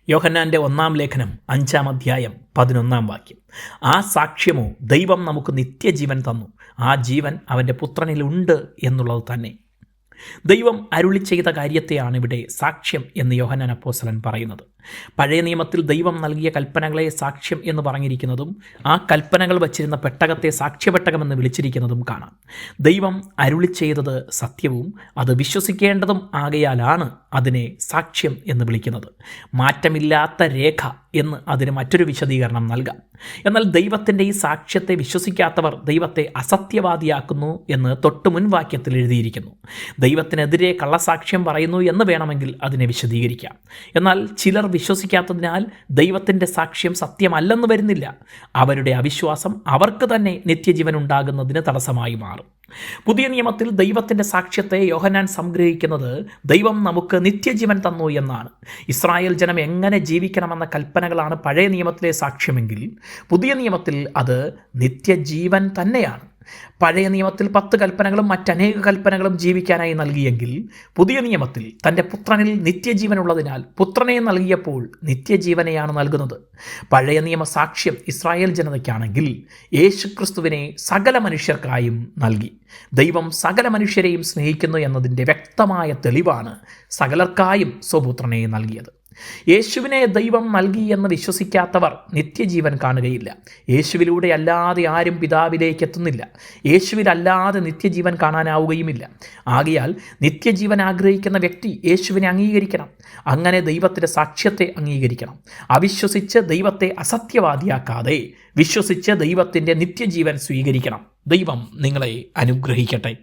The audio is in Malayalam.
യോഹന്നാൻ്റെ 1-ാം ലേഖനം 5-ാം അധ്യായം 11-ാം വാക്യം. ആ സാക്ഷ്യമോ ദൈവം നമുക്ക് നിത്യജീവൻ തന്നു, ആ ജീവൻ അവൻ്റെ പുത്രനിലുണ്ട് എന്നുള്ളത് തന്നെ. ദൈവം അരുളി ചെയ്ത കാര്യത്തെയാണ് ഇവിടെ സാക്ഷ്യം എന്ന് യോഹന്നാൻ അപ്പോസ്തലൻ പറയുന്നത്. പഴയ നിയമത്തിൽ ദൈവം നൽകിയ കൽപ്പനകളെ സാക്ഷ്യം എന്ന് പറഞ്ഞിരിക്കുന്നതും ആ കൽപ്പനകൾ വച്ചിരുന്ന പെട്ടകത്തെ സാക്ഷ്യപെട്ടകമെന്ന് വിളിച്ചിരിക്കുന്നതും കാണാം. ദൈവം അരുളി ചെയ്തത് സത്യവും അത് വിശ്വസിക്കേണ്ടതും ആകയാലാണ് അതിനെ സാക്ഷ്യം എന്ന് വിളിക്കുന്നത്. മാറ്റമില്ലാത്ത രേഖ എന്ന് അതിന് മറ്റൊരു വിശദീകരണം നൽകാം. എന്നാൽ ദൈവത്തിൻ്റെ ഈ സാക്ഷ്യത്തെ വിശ്വസിക്കാത്തവർ ദൈവത്തെ അസത്യവാദിയാക്കുന്നു എന്ന് തൊട്ടു മുൻ വാക്യത്തിൽ എഴുതിയിരിക്കുന്നു. ദൈവത്തിനെതിരെ കള്ളസാക്ഷ്യം പറയുന്നു എന്ന് വേണമെങ്കിൽ അതിനെ വിശദീകരിക്കാം. എന്നാൽ ചിലർ വിശ്വസിക്കാത്തതിനാൽ ദൈവത്തിൻ്റെ സാക്ഷ്യം സത്യമല്ലെന്ന് വരുന്നില്ല. അവരുടെ അവിശ്വാസം അവർക്ക് തന്നെ നിത്യജീവൻ ഉണ്ടാകുന്നതിന് തടസ്സമായി മാറും. പുതിയ നിയമത്തിൽ ദൈവത്തിൻ്റെ സാക്ഷ്യത്തെ യോഹന്നാൻ സംഗ്രഹിക്കുന്നത് ദൈവം നമുക്ക് നിത്യജീവൻ തന്നു എന്നാണ്. ഇസ്രായേൽ ജനം എങ്ങനെ ജീവിക്കണമെന്ന കൽപ്പനകളാണ് പഴയ നിയമത്തിലെ സാക്ഷ്യമെങ്കിൽ പുതിയ നിയമത്തിൽ അത് നിത്യജീവൻ തന്നെയാണ്. പഴയ നിയമത്തിൽ 10 കൽപ്പനകളും മറ്റനേക കൽപ്പനകളും ജീവിക്കാനായി നൽകിയെങ്കിൽ പുതിയ നിയമത്തിൽ തൻ്റെ പുത്രനിൽ നിത്യജീവനുള്ളതിനാൽ പുത്രനെ നൽകിയപ്പോൾ നിത്യജീവനെയാണ് നൽകുന്നത്. പഴയ നിയമ സാക്ഷ്യം ഇസ്രായേൽ ജനതയ്ക്കാണെങ്കിൽ യേശുക്രിസ്തുവിനെ സകല മനുഷ്യർക്കായും നൽകി. ദൈവം സകല മനുഷ്യരെയും സ്നേഹിക്കുന്നു എന്നതിൻ്റെ വ്യക്തമായ തെളിവാണ് സകലർക്കായും സ്വപുത്രനെ നൽകിയത്. യേശുവിനെ ദൈവം നൽകി എന്ന് വിശ്വസിക്കാത്തവർ നിത്യജീവൻ കാണുകയില്ല. യേശുവിലൂടെ അല്ലാതെ ആരും പിതാവിലേക്ക് എത്തുന്നില്ല. യേശുവിലല്ലാതെ നിത്യജീവൻ കാണാനാവുകയുമില്ല. ആകയാൽ നിത്യജീവൻ ആഗ്രഹിക്കുന്ന വ്യക്തി യേശുവിനെ അംഗീകരിക്കണം. അങ്ങനെ ദൈവത്തിൻ്റെ സാക്ഷ്യത്തെ അംഗീകരിക്കണം. അവിശ്വസിച്ച് ദൈവത്തെ അസത്യവാദിയാക്കാതെ വിശ്വസിച്ച് ദൈവത്തിൻ്റെ നിത്യജീവൻ സ്വീകരിക്കണം. ദൈവം നിങ്ങളെ അനുഗ്രഹിക്കട്ടെ.